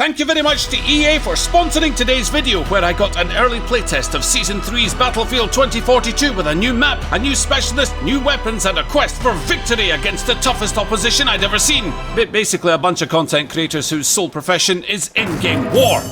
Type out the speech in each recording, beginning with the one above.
Thank you very much to EA for sponsoring today's video, where I got an early playtest of Season 3's Battlefield 2042 with a new map, a new specialist, new weapons, and a quest for victory against the toughest opposition I'd ever seen. Basically a bunch of content creators whose sole profession is in-game war.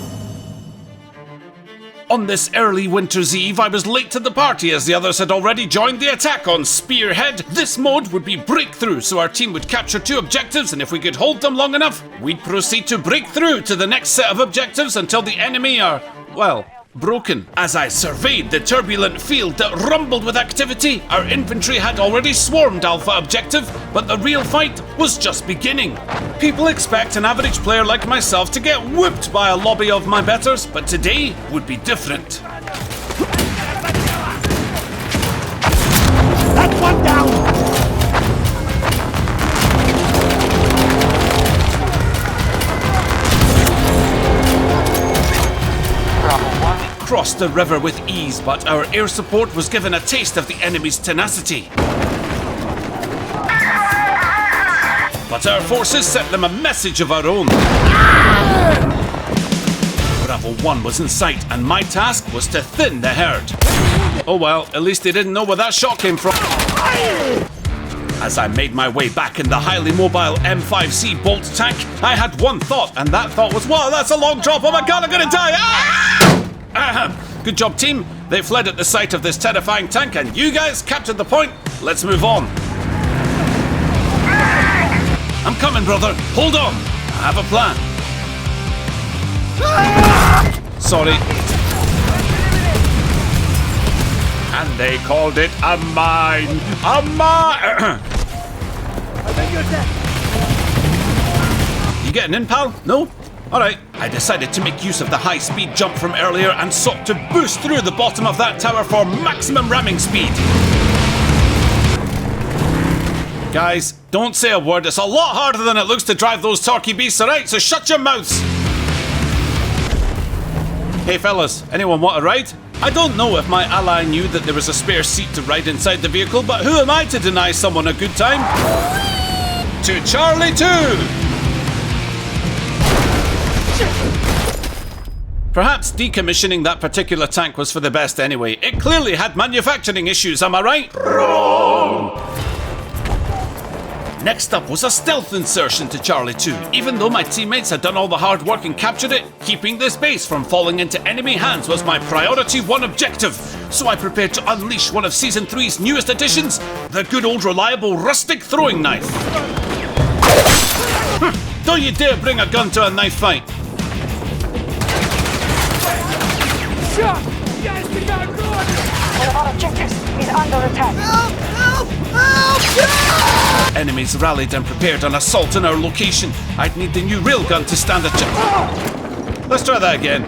On this early winter's eve, I was late to the party as the others had already joined the attack on Spearhead. This mode would be breakthrough, so our team would capture 2 objectives, and if we could hold them long enough, we'd proceed to break through to the next set of objectives until the enemy are, well, broken. As I surveyed the turbulent field that rumbled with activity, our infantry had already swarmed Alpha Objective, but the real fight was just beginning. People expect an average player like myself to get whooped by a lobby of my betters, but today would be different. That's one down! Crossed the river with ease, but our air support was given a taste of the enemy's tenacity. But our forces sent them a message of our own. Bravo 1 was in sight, and my task was to thin the herd. Oh well, at least they didn't know where that shot came from. As I made my way back in the highly mobile M5C Bolt tank, I had one thought, and that thought was, wow, that's a long drop, oh my god, I'm gonna die! Good job, team. They fled at the sight of this terrifying tank, and you guys captured the point. Let's move on. I'm coming, brother. Hold on. I have a plan. Sorry. And they called it a mine. A mine. I think you're dead. You getting in, pal? No? Alright, I decided to make use of the high-speed jump from earlier and sought to boost through the bottom of that tower for maximum ramming speed. Guys, don't say a word. It's a lot harder than it looks to drive those torquey beasts, alright? So shut your mouths! Hey fellas, anyone want a ride? I don't know if my ally knew that there was a spare seat to ride inside the vehicle, but who am I to deny someone a good time? To Charlie 2! Perhaps decommissioning that particular tank was for the best anyway. It clearly had manufacturing issues, am I right? Wrong! Next up was a stealth insertion to Charlie 2. Even though my teammates had done all the hard work and captured it, keeping this base from falling into enemy hands was my priority 1 objective. So I prepared to unleash one of Season 3's newest additions, the good old reliable rustic throwing knife. Don't you dare bring a gun to a knife fight. One of our objectives is under attack. Help! Help! Help! Help! Enemies rallied and prepared an assault on our location. I'd need the new railgun to stand a chance. Let's try that again.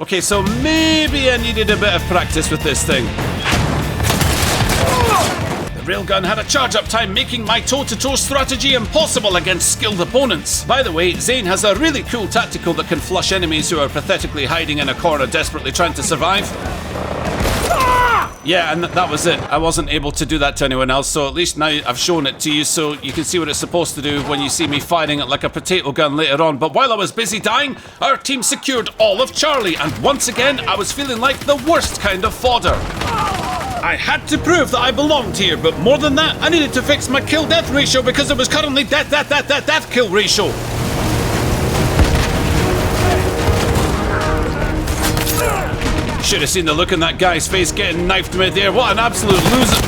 Okay, so maybe I needed a bit of practice with this thing. The railgun had a charge-up time, making my toe-to-toe strategy impossible against skilled opponents. By the way, Zain has a really cool tactical that can flush enemies who are pathetically hiding in a corner desperately trying to survive. Yeah, and that was it. I wasn't able to do that to anyone else, so at least now I've shown it to you so you can see what it's supposed to do when you see me firing it like a potato gun later on. But while I was busy dying, our team secured all of Charlie, and once again, I was feeling like the worst kind of fodder. I had to prove that I belonged here, but more than that, I needed to fix my kill-death ratio because it was currently death-kill ratio. Should have seen the look on that guy's face getting knifed mid-air. What an absolute loser.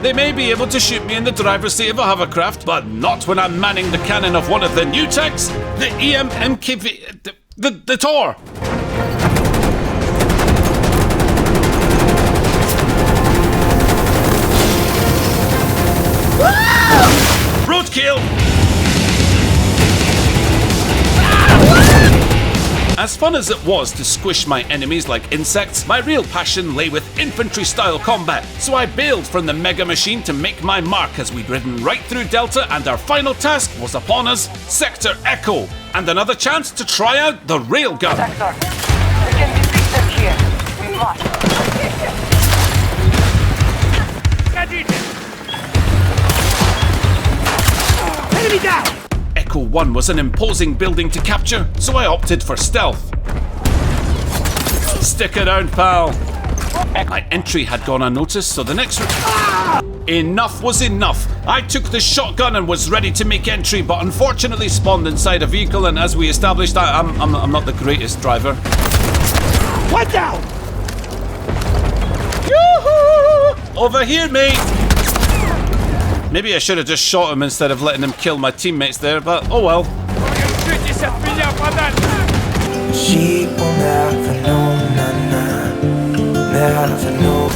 They may be able to shoot me in the driver's seat of a hovercraft, but not when I'm manning the cannon of one of the new tanks, the EMMKV... the Tor. Roadkill! As fun as it was to squish my enemies like insects, my real passion lay with infantry-style combat, so I bailed from the mega machine to make my mark as we'd ridden right through Delta, and our final task was upon us, Sector Echo, and another chance to try out the railgun. Sector, we can defeat them here. We must. Echo 1 was an imposing building to capture, so I opted for stealth. Stick around, pal. My entry had gone unnoticed, so the next... Enough was enough. I took the shotgun and was ready to make entry, but unfortunately spawned inside a vehicle, and as we established, I'm not the greatest driver. One down! Yoo-hoo! Over here, mate! Maybe I should have just shot him instead of letting him kill my teammates there, but oh well. She will never know, never know.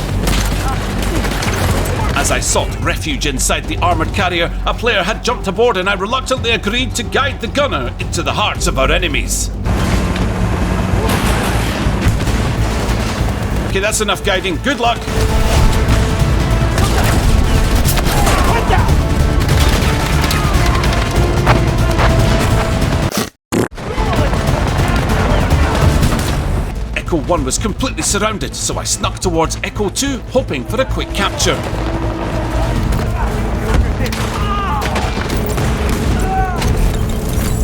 As I sought refuge inside the armoured carrier, a player had jumped aboard and I reluctantly agreed to guide the gunner into the hearts of our enemies. Okay, that's enough guiding. Good luck. Echo 1 was completely surrounded, so I snuck towards Echo 2, hoping for a quick capture.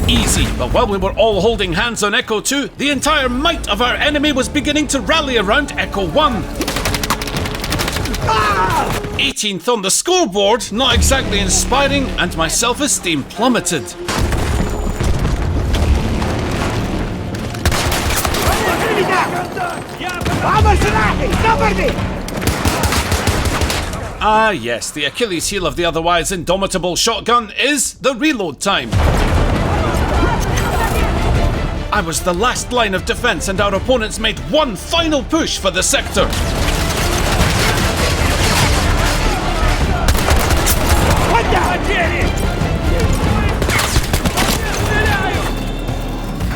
Easy, but while we were all holding hands on Echo 2, the entire might of our enemy was beginning to rally around Echo 1. 18th on the scoreboard, not exactly inspiring, and my self-esteem plummeted. Ah yes, the Achilles heel of the otherwise indomitable shotgun is the reload time. I was the last line of defense and our opponents made one final push for the sector.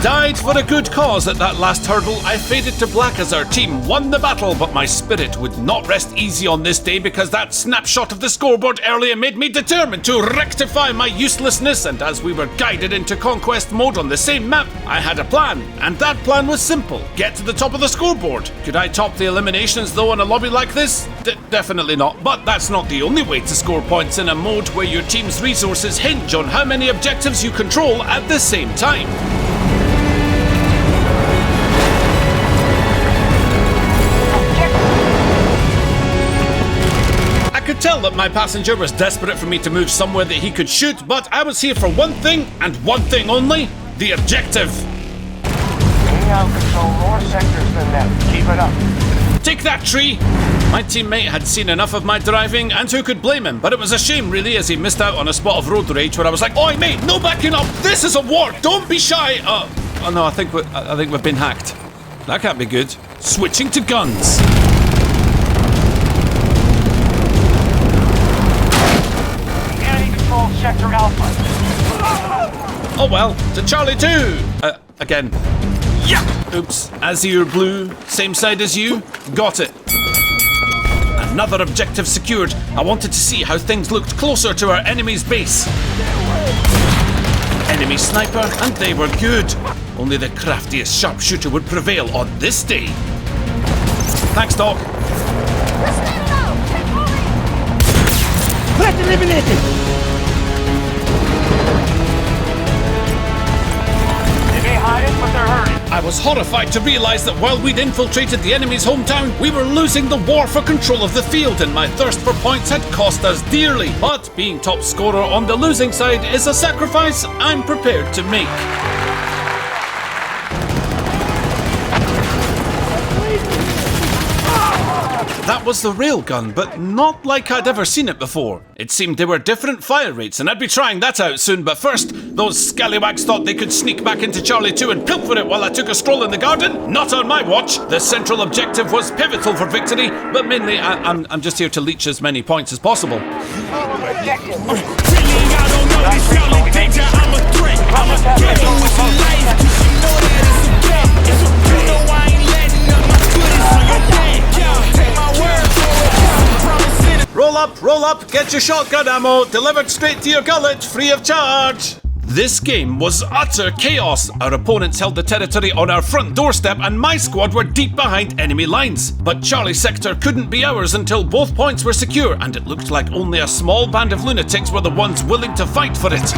Died for a good cause at that last hurdle. I faded to black as our team won the battle, but my spirit would not rest easy on this day because that snapshot of the scoreboard earlier made me determined to rectify my uselessness, and as we were guided into conquest mode on the same map, I had a plan, and that plan was simple. Get to the top of the scoreboard. Could I top the eliminations though in a lobby like this? Definitely not, but that's not the only way to score points in a mode where your team's resources hinge on how many objectives you control at the same time. I could tell that my passenger was desperate for me to move somewhere that he could shoot, but I was here for one thing, and one thing only, the objective. We now control more sectors than them. Keep it up. Take that, tree! My teammate had seen enough of my driving, and who could blame him? But it was a shame, really, as he missed out on a spot of road rage where I was like, "Oi, mate, no backing up! This is a war! Don't be shy!" Oh no, I think we've been hacked. That can't be good. Switching to guns. Sector Alpha. Oh well, to Charlie 2! Again. Yeah! Oops. Azure blue, same side as you. Got it. Another objective secured. I wanted to see how things looked closer to our enemy's base. Enemy sniper, and they were good. Only the craftiest sharpshooter would prevail on this day. Thanks, Doc. Threat eliminated! But they're hurting. I was horrified to realise that while we'd infiltrated the enemy's hometown, we were losing the war for control of the field, and my thirst for points had cost us dearly. But being top scorer on the losing side is a sacrifice I'm prepared to make. That was the railgun, but not like I'd ever seen it before. It seemed there were different fire rates, and I'd be trying that out soon, but first, those scallywags thought they could sneak back into Charlie 2 and pilfer it while I took a stroll in the garden? Not on my watch! The central objective was pivotal for victory, but mainly I'm just here to leech as many points as possible. Roll up, get your shotgun ammo, delivered straight to your gullet, free of charge. This game was utter chaos. Our opponents held the territory on our front doorstep and my squad were deep behind enemy lines. But Charlie sector couldn't be ours until both points were secure, and it looked like only a small band of lunatics were the ones willing to fight for it.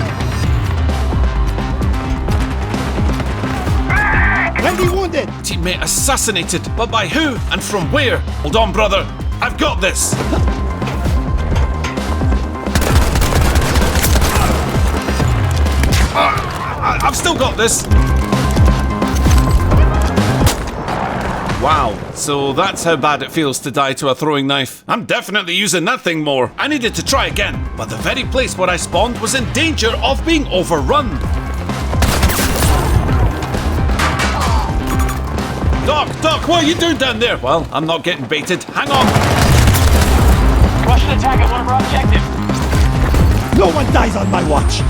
Heavy wounded! Teammate assassinated, but by who and from where? Hold on, brother. I've got this. I've still got this. Wow, so that's how bad it feels to die to a throwing knife. I'm definitely using that thing more. I needed to try again, but the very place where I spawned was in danger of being overrun. Doc, what are you doing down there? Well, I'm not getting baited. Hang on. Russian attack at one of our objectives. No one dies on my watch!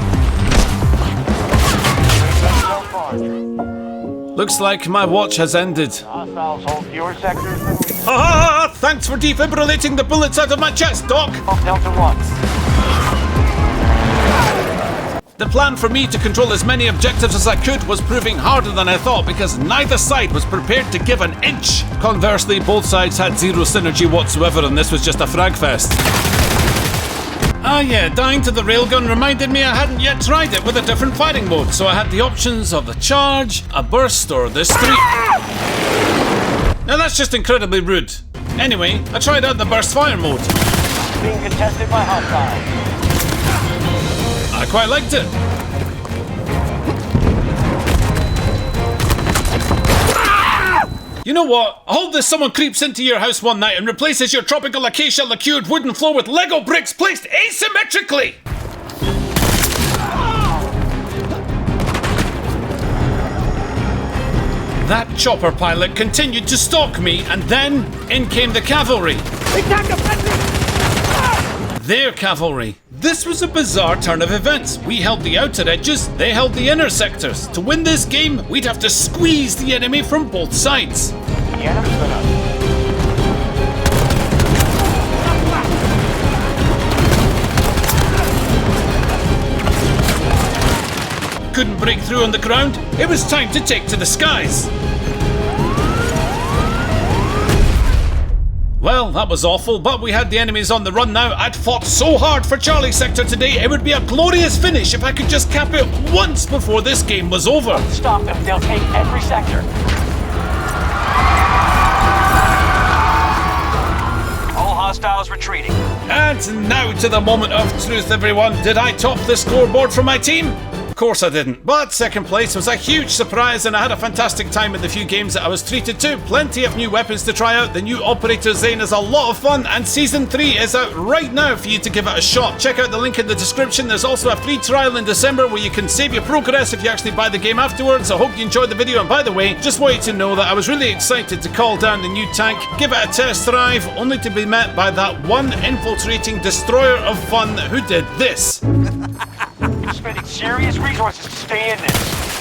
So far. Looks like my watch has ended. Hostiles hold fewer sectors than we Ah! Thanks for defibrillating the bullets out of my chest, Doc. Delta 1. The plan for me to control as many objectives as I could was proving harder than I thought because neither side was prepared to give an inch. Conversely, both sides had zero synergy whatsoever and this was just a frag fest. Ah yeah, dying to the railgun reminded me I hadn't yet tried it with a different firing mode, so I had the options of the charge, a burst, or this three. Now that's just incredibly rude. Anyway, I tried out the burst fire mode. Being contested by hostiles. I quite liked it. You know what? I hope that someone creeps into your house one night and replaces your tropical acacia liqueured wooden floor with Lego bricks placed asymmetrically! That chopper pilot continued to stalk me, and then in came the cavalry. Their cavalry. This was a bizarre turn of events. We held the outer edges, they held the inner sectors. To win this game, we'd have to squeeze the enemy from both sides. The enemy's gonna... Couldn't break through on the ground. It was time to take to the skies. Well, that was awful, but we had the enemies on the run now. I'd fought so hard for Charlie Sector today, it would be a glorious finish if I could just cap it once before this game was over. Stop them, they'll take every sector. All hostiles retreating. And now to the moment of truth, everyone. Did I top the scoreboard for my team? Of course I didn't, but second place was a huge surprise and I had a fantastic time in the few games that I was treated to. Plenty of new weapons to try out. The new Operator Zain is a lot of fun and Season 3 is out right now for you to give it a shot. Check out the link in the description. There's also a free trial in December where you can save your progress if you actually buy the game afterwards. I hope you enjoyed the video, and by the way, just want you to know that I was really excited to call down the new tank, give it a test drive, only to be met by that one infiltrating destroyer of fun who did this. Spending serious resources to stay in this.